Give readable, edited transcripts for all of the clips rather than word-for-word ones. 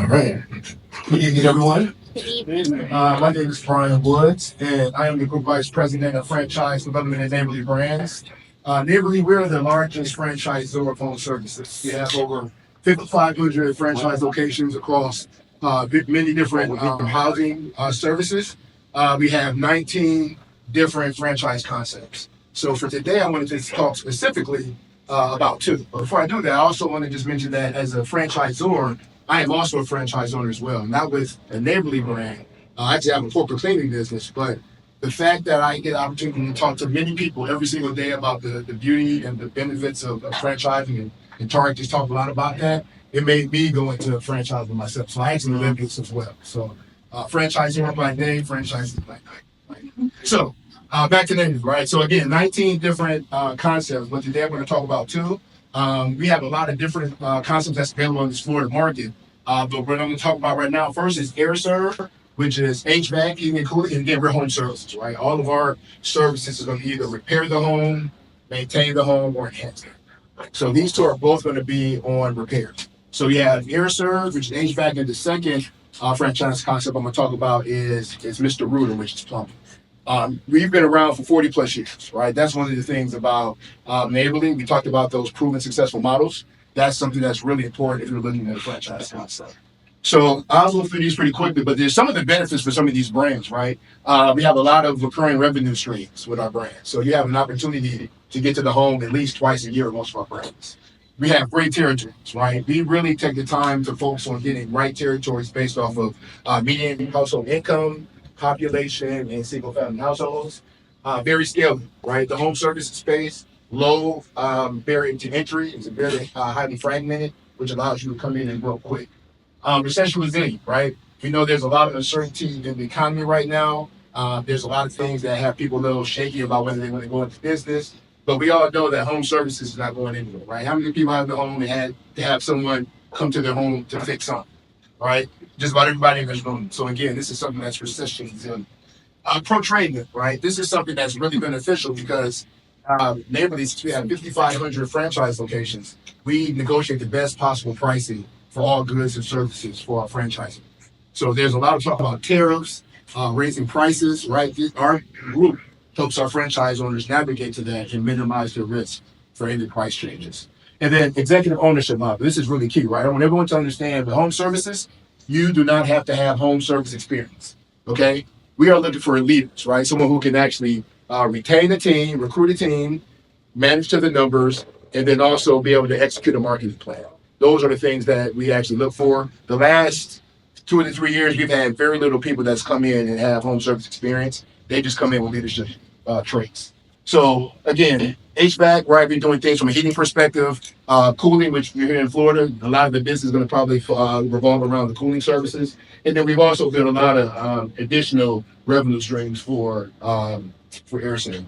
Right. Good evening, everyone. My name is Brian Woods, and I am the Group Vice President of Franchise Development at Neighborly Brands. Neighborly, we're the largest franchisor of home services. We have over 5,500 franchise locations across many different housing services. We have 19 different franchise concepts. So for today, I wanted to talk specifically about two. But before I do that, I also want to just mention that as a franchisor, I am also a franchise owner as well, not with a Neighborly brand. Actually, I have a corporate cleaning business, but the fact that I get the opportunity to talk to many people every single day about the beauty and the benefits of franchising, and Tarek just talked a lot about that, it made me go into franchising myself. So I actually live this as well. So franchising by name, franchising by night. So back to names, right? So again, 19 different concepts, but today I'm going to talk about two. We have a lot of different concepts that's available in this Florida market. But what I'm going to talk about right now first is AirServe, which is HVAC, heating and cooling, and again, we're home services, right? All of our services are going to either repair the home, maintain the home, or enhance it. So these two are both going to be on repair. So we have AirServe, which is HVAC, and the second franchise concept I'm going to talk about is Mr. Rooter, which is plumbing. We've been around for 40 plus years, right? That's one of the things about Neighborly. We talked about those proven successful models. That's something that's really important if you're looking at a franchise concept. So I'll go through these pretty quickly, but there's some of the benefits for some of these brands, right? We have a lot of recurring revenue streams with our brand. So you have an opportunity to get to the home at least twice a year with most of our brands. We have great territories, right? We really take the time to focus on getting right territories based off of median household income, population, and single family households. Very scalable, right? The home service space, low barrier to entry, is very highly fragmented, which allows you to come in and grow quick. Recession resilient, right? We know there's a lot of uncertainty in the economy right now. There's a lot of things that have people a little shaky about whether they're going to go into business. But we all know that home services is not going anywhere, right? How many people have the home and had to have someone come to their home to fix something, right? Just about everybody in this room. So again, this is something that's recession resilient. Pro trading, right? This is something that's really beneficial because Neighborly, since we have 5,500 franchise locations, we negotiate the best possible pricing for all goods and services for our franchising. So there's a lot of talk about tariffs, raising prices, right? Our group helps our franchise owners navigate to that and minimize their risk for any price changes. And then executive ownership model. This is really key, right? I want everyone to understand the home services, you do not have to have home service experience, okay? We are looking for leaders, right? Someone who can actually retain a team, recruit a team, manage to the numbers, and then also be able to execute a marketing plan. Those are the things that we actually look for. The last 2 to 3 years, we've had very little people that's come in and have home service experience. They just come in with leadership traits. So again, HVAC, right? We're doing things from a heating perspective, cooling, which you're here in Florida. A lot of the business is going to probably revolve around the cooling services. And then we've also built a lot of additional revenue streams for AirServe.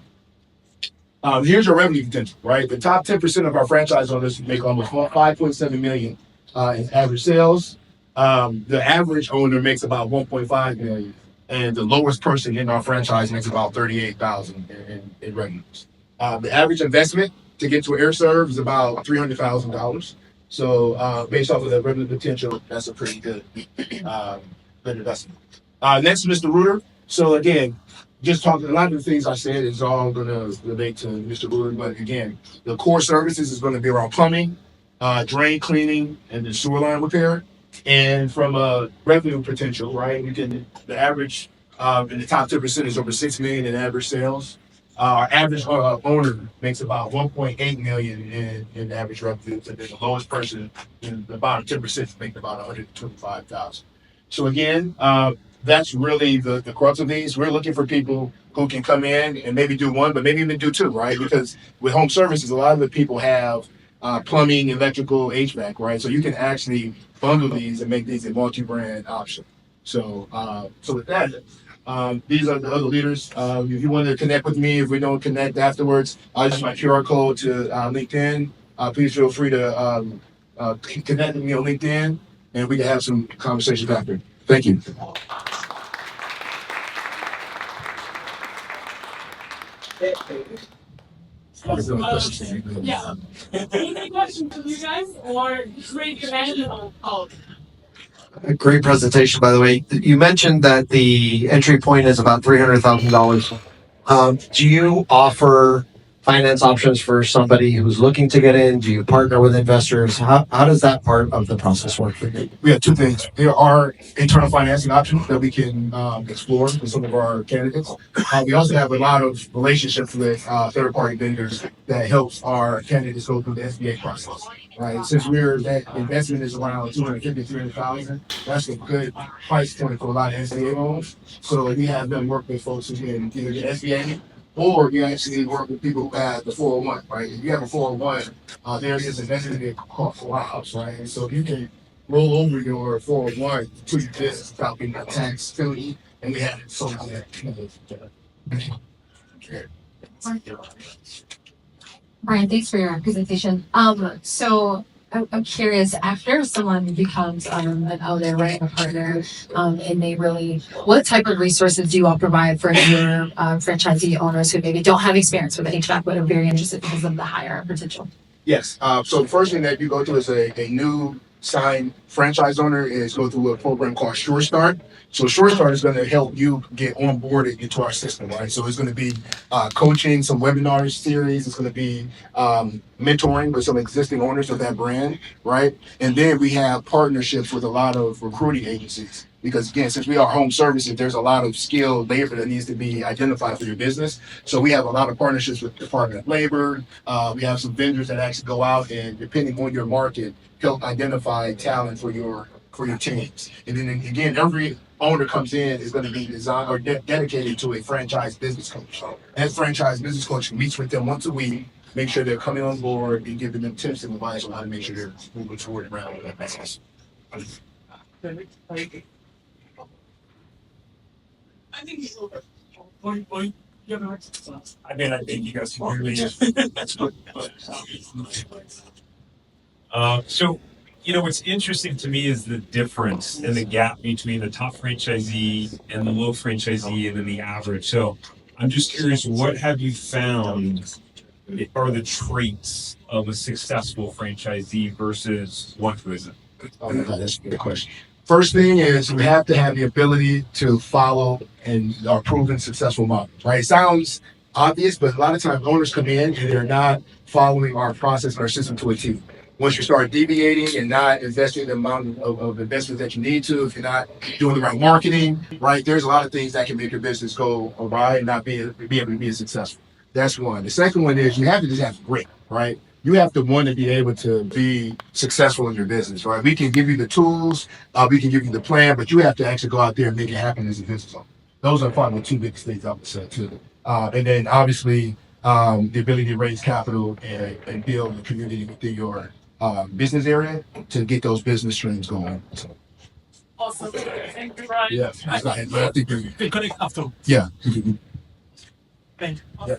Here's your revenue potential, right? The top 10% of our franchise owners make almost 5.7 million in average sales. The average owner makes about 1.5 million, and the lowest person in our franchise makes about 38,000 in revenues. The average investment to get to AirServe is about $300,000. So based off of the revenue potential, that's a pretty good investment. Next, Mr. Rooter. So again, just talking, a lot of the things I said is all going to relate to Mr. Rooter, but again, the core services is going to be around plumbing, drain cleaning, and the sewer line repair. And from a revenue potential, right, the average in the top 10% is over 6 million in average sales. Our average owner makes about 1.8 million in average revenue, and then the lowest person in the bottom 10% makes about 125,000. So again, that's really the crux of these. We're looking for people who can come in and maybe do one, but maybe even do two, right? Because with home services, a lot of the people have plumbing, electrical, HVAC, right? So you can actually bundle these and make these a multi-brand option. So with that, these are the other leaders. If you want to connect with me, if we don't connect afterwards, I'll use my QR code to LinkedIn. Please feel free to connect with me on LinkedIn, and we can have some conversations after. Thank you. Yeah. Any questions from you guys, or just raise your hand? Oh. A great presentation, by the way. You mentioned that the entry point is about $300,000. Do you offer finance options for somebody who's looking to get in? Do you partner with investors? How does that part of the process work for you? We have two things. There are internal financing options that we can explore with some of our candidates. We also have a lot of relationships with third-party vendors that helps our candidates go through the SBA process. Right, since that investment is around 250, 300,000, that's a good price point for a lot of SBA loans. So we have them work with folks who can either get SBA or you actually work with people who have the 401, right? If you have a 401, there is investment that costs allows, right? And so you can roll over your 401 to your business without being a tax penalty, and we have it so that. Brian, thanks for your presentation. So I'm curious, after someone becomes an owner, right, a partner, and they really, what type of resources do you all provide for your franchisee owners who maybe don't have experience with HVAC but are very interested because of the higher potential? Yes. So the first thing that you go through is a new signed franchise owner is go through a program called Sure Start. So Sure Start is going to help you get onboarded into our system, right? So it's going to be coaching, some webinars series. It's going to be mentoring with some existing owners of that brand, right? And then we have partnerships with a lot of recruiting agencies. Because again, since we are home services, there's a lot of skilled labor that needs to be identified for your business. So we have a lot of partnerships with the Department of Labor. We have some vendors that actually go out and, depending on your market, help identify talent for your teams. And then again, every owner comes in is going to be designed or dedicated to a franchise business coach. That franchise business coach meets with them once a week, make sure they're coming on board, and giving them tips and advice on how to make sure they're moving forward around that business. I think I think you guys can hear me. That's good. So, what's interesting to me is the difference and the gap between the top franchisee and the low franchisee and then the average. So, I'm just curious, what have you found are the traits of a successful franchisee versus one who isn't? Oh my God, that's a good question. First thing is we have to have the ability to follow and our proven successful model, right? It sounds obvious, but a lot of times owners come in and they're not following our process and our system to a T. Once you start deviating and not investing the amount of investment that you need to, if you're not doing the right marketing, right, there's a lot of things that can make your business go awry and not be able to be successful. That's one. The second one is you have to just have grit, right? You have to want to be able to be successful in your business, right? We can give you the tools, we can give you the plan, but you have to actually go out there and make it happen as a business owner. Those are probably the two biggest things I would say too. And then obviously the ability to raise capital and build a community within your business area to get those business streams going. So, Awesome. Thank you, Brian. yeah, I think Connect after. yeah. Thank you. Yeah.